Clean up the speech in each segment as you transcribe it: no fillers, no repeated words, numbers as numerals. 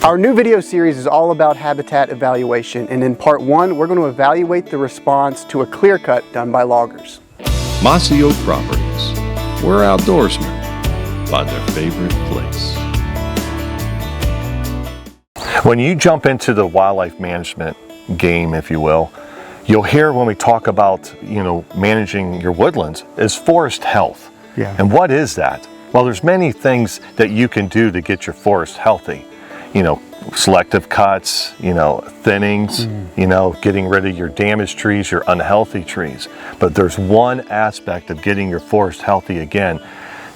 Our new video series is all about habitat evaluation, and in part 1, we're going to evaluate the response to a clear cut done by loggers. Mossy Oak Properties, where outdoorsmen find their favorite place. When you jump into the wildlife management game, if you will, you'll hear when we talk about, managing your woodlands is forest health. Yeah. And what is that? Well, there's many things that you can do to get your forest healthy. Selective cuts, thinnings, getting rid of your damaged trees, your unhealthy trees. But there's one aspect of getting your forest healthy again.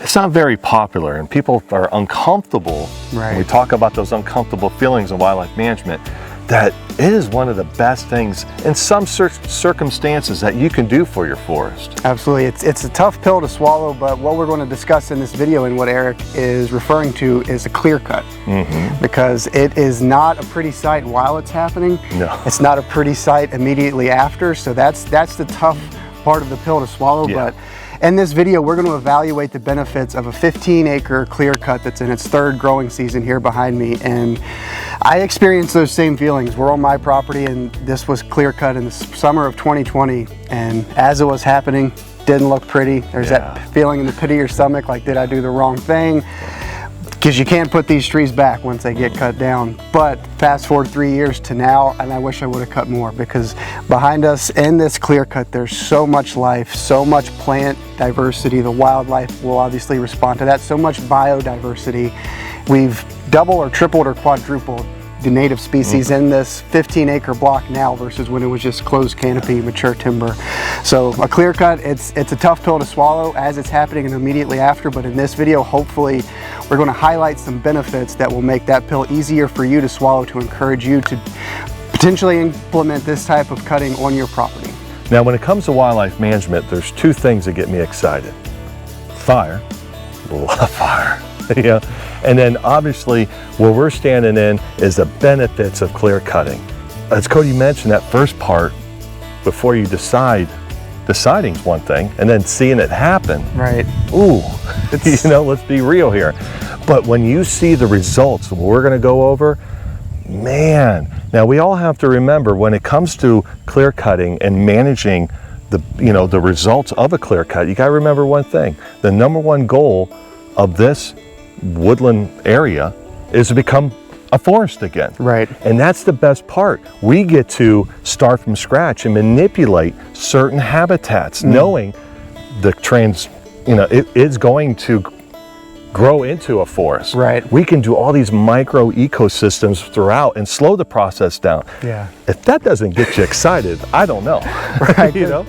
It's not very popular, and people are uncomfortable. Right. When we talk about those uncomfortable feelings in wildlife management, that it is one of the best things in some circumstances that you can do for your forest. Absolutely. It's a tough pill to swallow, but what we're going to discuss in this video and what Eric is referring to is a clear cut. Because it is not a pretty sight while it's happening. No. It's not a pretty sight immediately after, so that's the tough part of the pill to swallow. Yeah. But in this video, we're going to evaluate the benefits of a 15-acre clear cut that's in its 3rd growing season here behind me. And I experienced those same feelings. We're on my property, and this was clear cut in the summer of 2020. And as it was happening, didn't look pretty. There's that feeling in the pit of your stomach, like, did I do the wrong thing? Because you can't put these trees back once they get cut down. But fast forward 3 years to now, and I wish I would have cut more, because behind us in this clear cut, there's so much life, so much plant diversity. The wildlife will obviously respond to that. So much biodiversity. We've doubled or tripled or quadrupled the native species in this 15-acre block now versus when it was just closed canopy, mature timber. So a clear cut, it's a tough pill to swallow as it's happening and immediately after, but in this video, hopefully, we're going to highlight some benefits that will make that pill easier for you to swallow, to encourage you to potentially implement this type of cutting on your property. Now, when it comes to wildlife management, there's 2 things that get me excited. Fire, love fire. And then obviously where we're standing in is the benefits of clear cutting. As Cody mentioned, that first part, before you deciding's one thing, and then seeing it happen. Right. Ooh, let's be real here. But when you see the results that we're gonna go over, man, now we all have to remember when it comes to clear cutting and managing the results of a clear cut, you gotta remember one thing. The number one goal of this woodland area is to become a forest again. Right. And that's the best part. We get to start from scratch and manipulate certain habitats, knowing the it is going to grow into a forest. Right. We can do all these micro ecosystems throughout and slow the process down. Yeah. If that doesn't get you excited, I don't know. Right.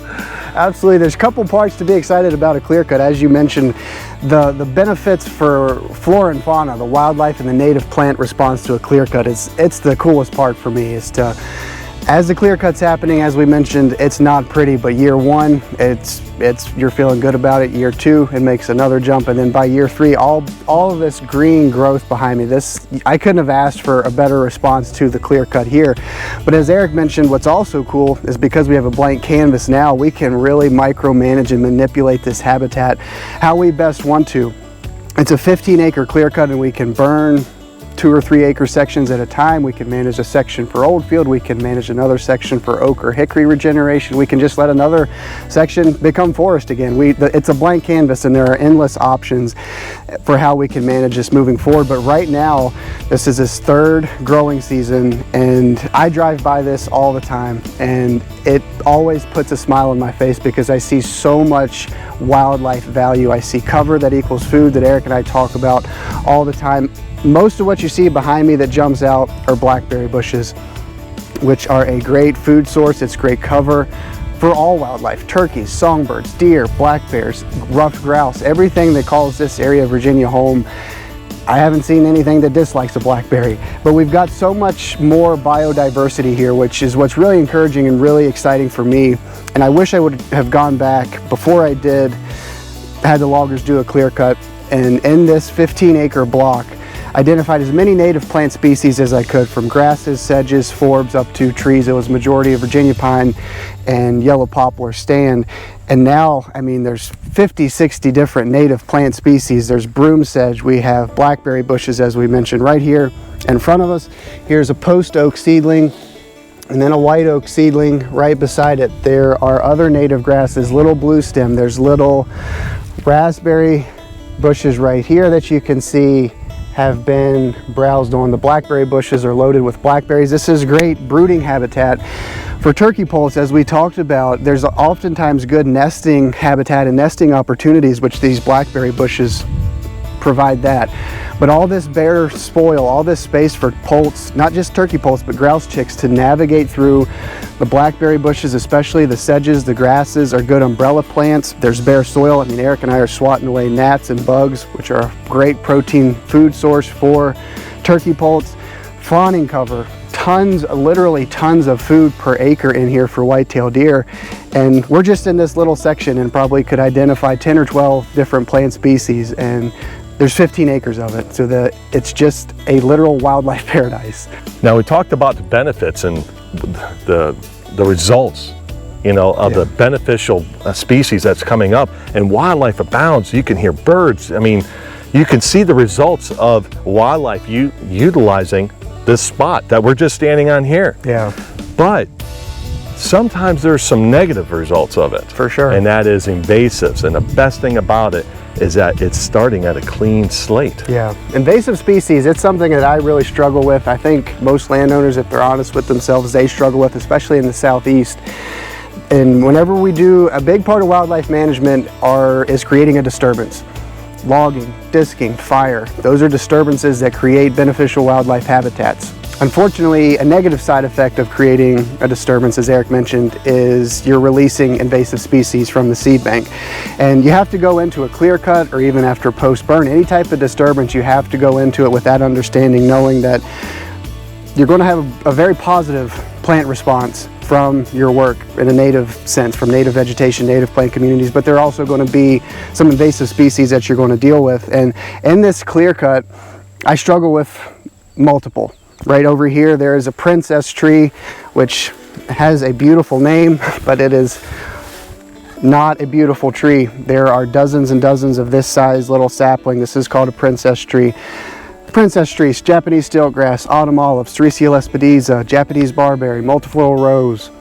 Absolutely. There's a couple parts to be excited about a clear cut. As you mentioned, the benefits for flora and fauna, the wildlife and the native plant response to a clear cut, it's the coolest part for me. Is to, as the clear cut's happening, as we mentioned, it's not pretty, but year 1, you're feeling good about it. Year 2, it makes another jump, and then by year 3, all of this green growth behind me, I couldn't have asked for a better response to the clear cut here. But as Eric mentioned, what's also cool is because we have a blank canvas now, we can really micromanage and manipulate this habitat how we best want to. It's a 15-acre clear cut, and we can burn 2 or 3 acre sections at a time. We can manage a section for old field. We can manage another section for oak or hickory regeneration. We can just let another section become forest again. It's a blank canvas, and there are endless options for how we can manage this moving forward. But right now, this is his 3rd growing season, and I drive by this all the time, and it always puts a smile on my face because I see so much wildlife value. I see cover that equals food that Eric and I talk about all the time. Most of what you see behind me that jumps out are blackberry bushes, which are a great food source. It's great cover for all wildlife: turkeys, songbirds, deer, black bears, ruffed grouse, everything that calls this area of Virginia home. I haven't seen anything that dislikes a blackberry, but we've got so much more biodiversity here, which is what's really encouraging and really exciting for me. And I wish I would have gone back before I had the loggers do a clear cut, and in this 15-acre block, identified as many native plant species as I could, from grasses, sedges, forbs, up to trees. It was majority of Virginia pine and yellow poplar stand. And now, I mean, there's 50, 60 different native plant species. There's broom sedge. We have blackberry bushes, as we mentioned right here. In front of us, here's a post oak seedling, and then a white oak seedling right beside it. There are other native grasses, little blue stem. There's little raspberry bushes right here that you can see have been browsed on. The blackberry bushes are loaded with blackberries. This is great brooding habitat for turkey poults. As we talked about, there's oftentimes good nesting habitat and nesting opportunities, which these blackberry bushes provide that. But all this bare spoil, all this space for poults, not just turkey poults, but grouse chicks to navigate through. The blackberry bushes, especially the sedges, the grasses, are good umbrella plants. There's bare soil. I mean, Eric and I are swatting away gnats and bugs, which are a great protein food source for turkey poults. Fawning cover, tons, literally tons of food per acre in here for white-tailed deer. And we're just in this little section and probably could identify 10 or 12 different plant species, and there's 15 acres of it. So it's just a literal wildlife paradise. Now, we talked about the benefits and the results, you know, of the beneficial species that's coming up, and wildlife abounds. You can hear birds. I mean, you can see the results of wildlife utilizing this spot that we're just standing on here. Yeah. But sometimes there's some negative results of it. For sure. And that is invasives. And the best thing about it is that it's starting at a clean slate. Yeah, invasive species, it's something that I really struggle with. I think most landowners, if they're honest with themselves, they struggle with, especially in the southeast. And whenever we do, a big part of wildlife management is creating a disturbance. Logging, disking, fire, those are disturbances that create beneficial wildlife habitats. Unfortunately, a negative side effect of creating a disturbance, as Eric mentioned, is you're releasing invasive species from the seed bank. And you have to go into a clear cut, or even after post-burn, any type of disturbance, you have to go into it with that understanding, knowing that you're going to have a very positive plant response from your work in a native sense, from native vegetation, native plant communities, but there are also going to be some invasive species that you're going to deal with. And in this clear cut, I struggle with multiple. Right over here, there is a princess tree, which has a beautiful name, but it is not a beautiful tree. There are dozens and dozens of this size little sapling. This is called a princess tree. Princess trees, Japanese stiltgrass, autumn olive, Sericea lespedeza, Japanese barberry, multifloral rose,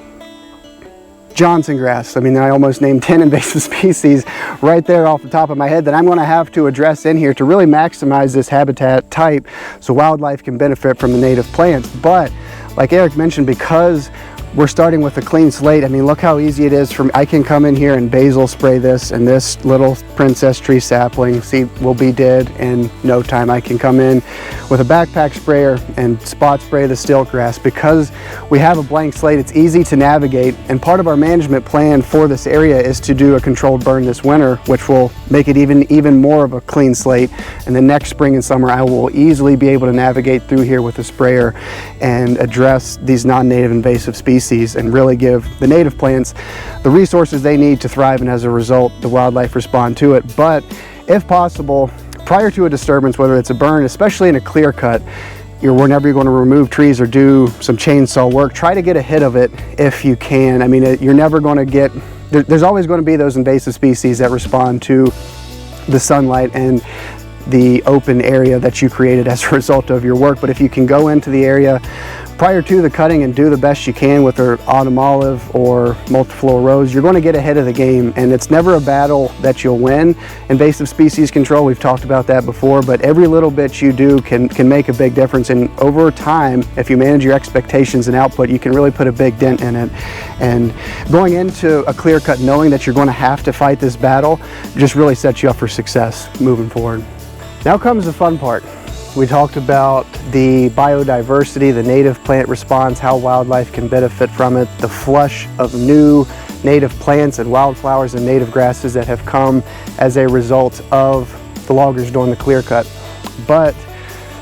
Johnson grass. I mean, I almost named 10 invasive species right there off the top of my head that I'm going to have to address in here to really maximize this habitat type so wildlife can benefit from the native plants. But like Eric mentioned, because we're starting with a clean slate, I mean, look how easy it is I can come in here and basil spray this, and this little princess tree sapling seed will be dead in no time. I can come in with a backpack sprayer and spot spray the stiltgrass. Because we have a blank slate, it's easy to navigate, and part of our management plan for this area is to do a controlled burn this winter, which will make it even more of a clean slate. And the next spring and summer, I will easily be able to navigate through here with a sprayer and address these non-native invasive species and really give the native plants the resources they need to thrive, and as a result, the wildlife respond to it. But if possible, prior to a disturbance, whether it's a burn, especially in a clear cut, whenever you're going to remove trees or do some chainsaw work, try to get ahead of it if you can. I mean, you're never going to get, there's always going to be those invasive species that respond to the sunlight and the open area that you created as a result of your work. But if you can go into the area prior to the cutting and do the best you can with our autumn olive or multifloral rose, you're going to get ahead of the game. And it's never a battle that you'll win. Invasive species control, we've talked about that before, but every little bit you do can make a big difference. And over time, if you manage your expectations and output, you can really put a big dent in it. And going into a clear cut knowing that you're going to have to fight this battle just really sets you up for success moving forward. Now comes the fun part. We talked about the biodiversity, the native plant response, how wildlife can benefit from it, the flush of new native plants and wildflowers and native grasses that have come as a result of the loggers doing the clear cut. But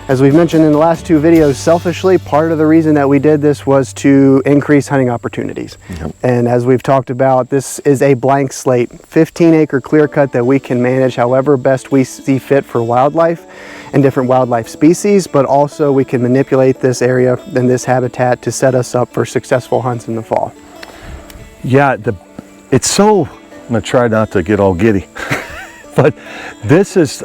as we've mentioned in the last two videos, selfishly, part of the reason that we did this was to increase hunting opportunities. Yep. And as we've talked about, this is a blank slate, 15-acre clear cut that we can manage however best we see fit for wildlife and different wildlife species, but also we can manipulate this area and this habitat to set us up for successful hunts in the fall. Yeah, it's so, I'm gonna try not to get all giddy, but this is,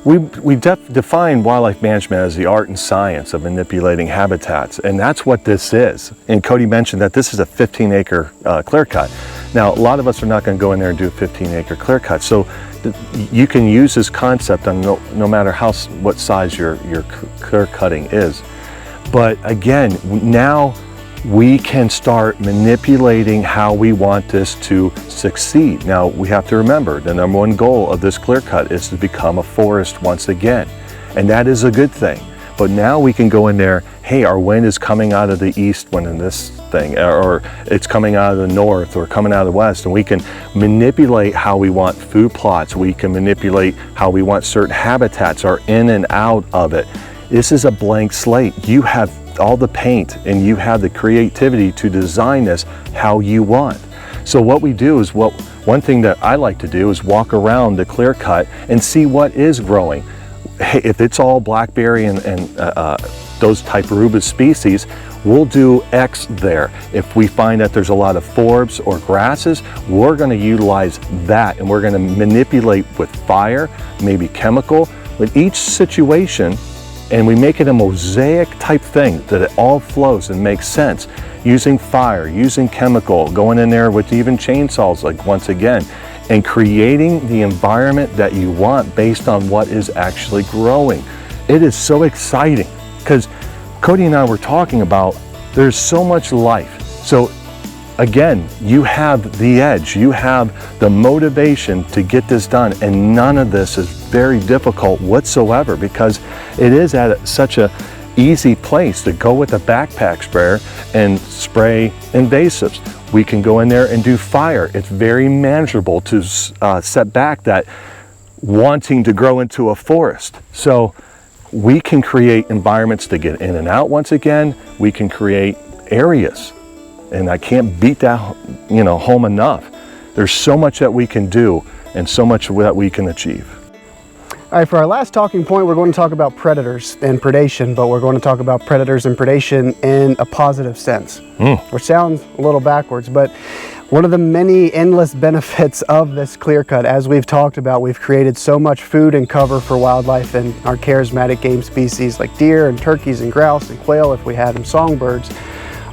we define wildlife management as the art and science of manipulating habitats, and that's what this is. And Cody mentioned that this is a 15-acre clear cut. Now, a lot of us are not going to go in there and do a 15-acre clear cut, so you can use this concept on no matter what size your clear cutting is. But again, now we can start manipulating how we want this to succeed. Now, we have to remember the number one goal of this clear cut is to become a forest once again, and that is a good thing. But now we can go in there, hey, our wind is coming out of the east when in this thing, or it's coming out of the north or coming out of the west, and we can manipulate how we want food plots. We can manipulate how we want certain habitats or in and out of it. This is a blank slate. You have all the paint and you have the creativity to design this how you want. So what we do is, one thing that I like to do is walk around the clear cut and see what is growing. Hey, if it's all blackberry and those type of rubus species, we'll do X there. If we find that there's a lot of forbs or grasses, we're going to utilize that, and we're going to manipulate with fire, maybe chemical, with each situation. And we make it a mosaic type thing that it all flows and makes sense. Using fire, using chemical, going in there with even chainsaws, like once again, and creating the environment that you want based on what is actually growing. It is so exciting because Cody and I were talking about there's so much life. So again, you have the edge, you have the motivation to get this done, and none of this is very difficult whatsoever because it is at such a easy place to go with a backpack sprayer and spray invasives. We can go in there and do fire. It's very manageable to set back that wanting to grow into a forest. So we can create environments to get in and out once again. We can create areas. And I can't beat that, home enough. There's so much that we can do and so much that we can achieve. All right, for our last talking point, we're going to talk about predators and predation, but we're going to talk about predators and predation in a positive sense, which sounds a little backwards, but one of the many endless benefits of this clear cut, as we've talked about, we've created so much food and cover for wildlife and our charismatic game species like deer and turkeys and grouse and quail if we had them, songbirds,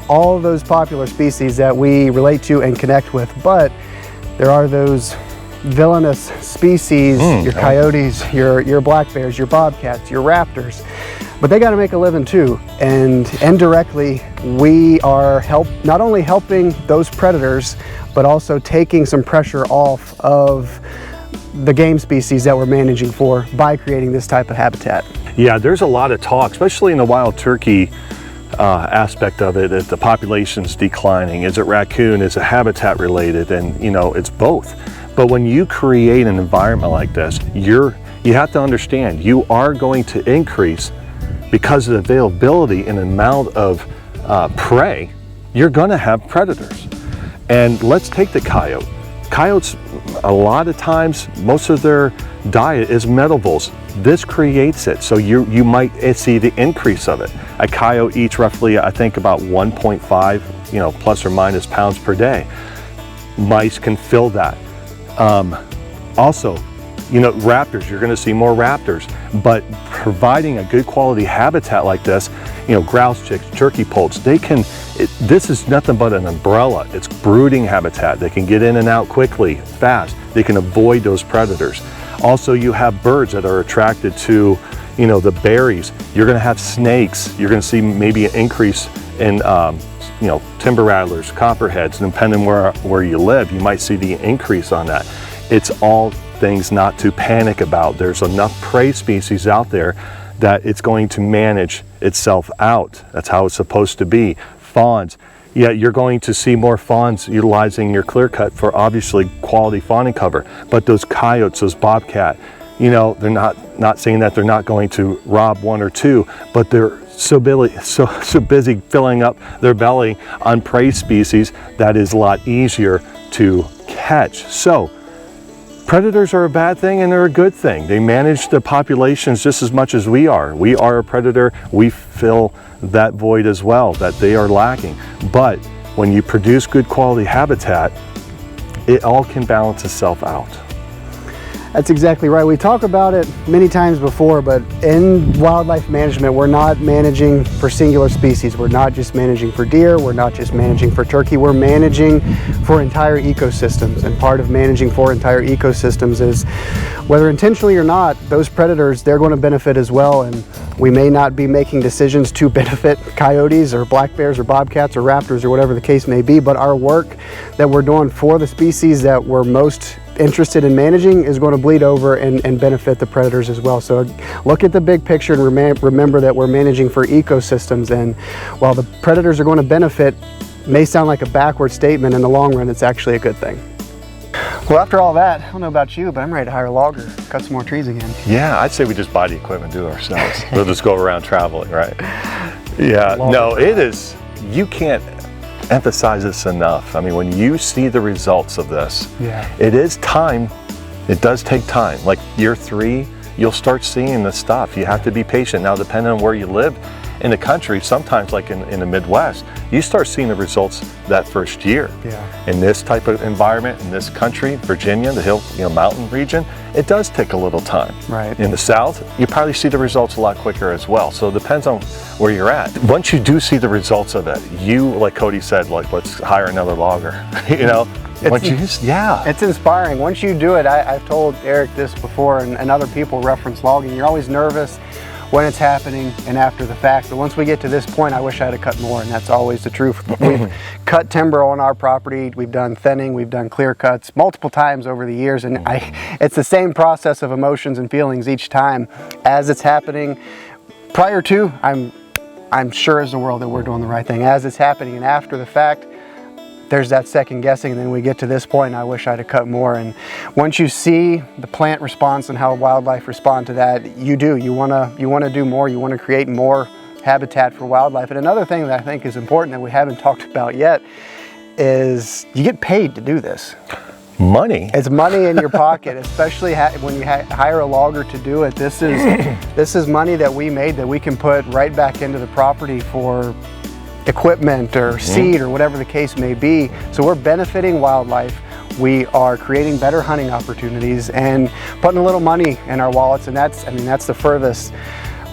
all of those popular species that we relate to and connect with. But there are those villainous species, your coyotes, your black bears, your bobcats, your raptors, but they got to make a living too. And indirectly, we are not only helping those predators, but also taking some pressure off of the game species that we're managing for by creating this type of habitat. Yeah, there's a lot of talk, especially in the wild turkey aspect of it, that the population's declining. Is it raccoon? Is it habitat related? And it's both. But when you create an environment like this, you have to understand you are going to increase, because of the availability and amount of prey, you're going to have predators. And let's take the coyote. Coyotes, a lot of times, most of their diet is meadow-voles. This creates it, so you might see the increase of it. A coyote eats roughly, I think, about 1.5, plus or minus pounds per day. Mice can fill that. Also, raptors, you're going to see more raptors, but providing a good quality habitat like this, grouse chicks, turkey poults, this is nothing but an umbrella. It's brooding habitat. They can get in and out quickly, fast. They can avoid those predators. Also, you have birds that are attracted to, the berries. You're going to have snakes. You're going to see maybe an increase in, timber rattlers, copperheads, and depending where you live, you might see the increase on that. It's all things not to panic about. There's enough prey species out there that it's going to manage itself out. That's how it's supposed to be. Fawns. Yeah, you're going to see more fawns utilizing your clear cut for obviously quality fawning cover. But those coyotes, those bobcat, they're not saying that they're not going to rob one or two, but they're so busy filling up their belly on prey species that is a lot easier to catch. So predators are a bad thing and they're a good thing. They manage the populations just as much as we are. We are a predator. We fill that void as well that they are lacking. But when you produce good quality habitat, it all can balance itself out. That's exactly right. We talk about it many times before, but in wildlife management, we're not managing for singular species. We're not just managing for deer. We're not just managing for turkey. We're managing for entire ecosystems. And part of managing for entire ecosystems is, whether intentionally or not, those predators, they're going to benefit as well. And we may not be making decisions to benefit coyotes or black bears or bobcats or raptors or whatever the case may be, but our work that we're doing for the species that we're most interested in managing is going to bleed over and benefit the predators as well. So look at the big picture and remember that we're managing for ecosystems, and while the predators are going to benefit, may sound like a backward statement, in the long run it's actually a good thing. Well, after all that, I don't know about you, but I'm ready to hire a logger, cut some more trees again. Yeah, I'd say we just buy the equipment and do it ourselves. We'll just go around traveling, right? Yeah, no, it is, you can't emphasize this enough. I mean, when you see the results of this, it is time. It does take time. Like year 3, you'll start seeing the stuff. You have to be patient. Now, depending on where you live in the country, sometimes like in the Midwest, you start seeing the results that first year. In this type of environment, in this country, Virginia, the hill, mountain region, it does take a little time. In the South, you probably see the results a lot quicker as well. So it depends on where you're at. Once you do see the results of it, you, like Cody said, like, let's hire another logger, It's inspiring. Once you do it, I've told Eric this before, and other people reference logging. You're always nervous when it's happening and after the fact, but once we get to this point, I wish I had cut more, and that's always the truth. We've cut timber on our property, we've done thinning, we've done clear cuts multiple times over the years, and it's the same process of emotions and feelings each time. As it's happening, prior to, I'm sure as the world that we're doing the right thing. As it's happening and after the fact, there's that second guessing, and then we get to this point, I wish I'd have cut more. And once you see the plant response and how wildlife respond to that, you want to do more. You want to create more habitat for wildlife. And another thing that I think is important that we haven't talked about yet is you get paid to do this. Money. It's money in your pocket, especially when you hire a logger to do it. This is money that we made that we can put right back into the property for equipment or seed or whatever the case may be. So we're benefiting wildlife. We are creating better hunting opportunities and putting a little money in our wallets, and that's the furthest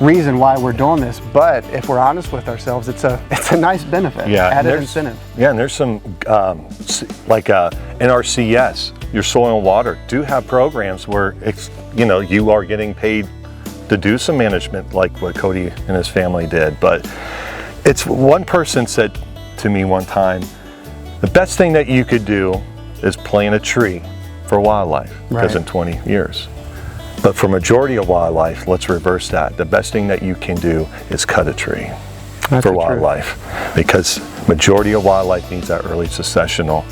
reason why we're doing this. But if we're honest with ourselves, it's a nice benefit, added incentive. Yeah, and there's some like NRCS, your soil and water, do have programs where you are getting paid to do some management, like what Cody and his family did. But it's, one person said to me one time, the best thing that you could do is plant a tree for wildlife, because in 20 years. But for majority of wildlife, let's reverse that. The best thing that you can do is cut a tree for wildlife, because majority of wildlife needs that early successional.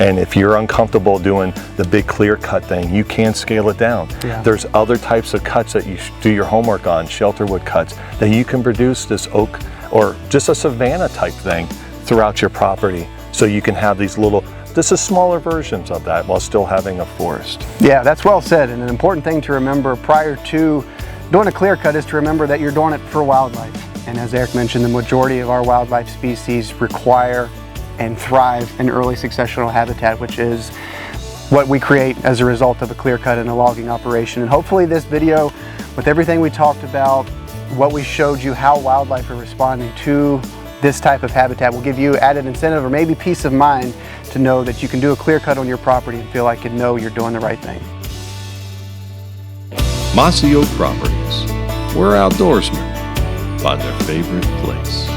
And if you're uncomfortable doing the big clear cut thing, you can scale it down. There's other types of cuts that you do your homework on, shelterwood cuts, that you can produce this oak or just a savanna type thing throughout your property, so you can have these little, just a smaller versions of that while still having a forest. Yeah, that's well said. And an important thing to remember prior to doing a clear cut is to remember that you're doing it for wildlife. And as Eric mentioned, the majority of our wildlife species require and thrive in early successional habitat, which is what we create as a result of a clear cut and a logging operation. And hopefully this video, with everything we talked about, what we showed you, how wildlife are responding to this type of habitat, will give you added incentive or maybe peace of mind to know that you can do a clear cut on your property and feel like you know you're doing the right thing. Mossy Oak Properties, where outdoorsmen find their favorite place.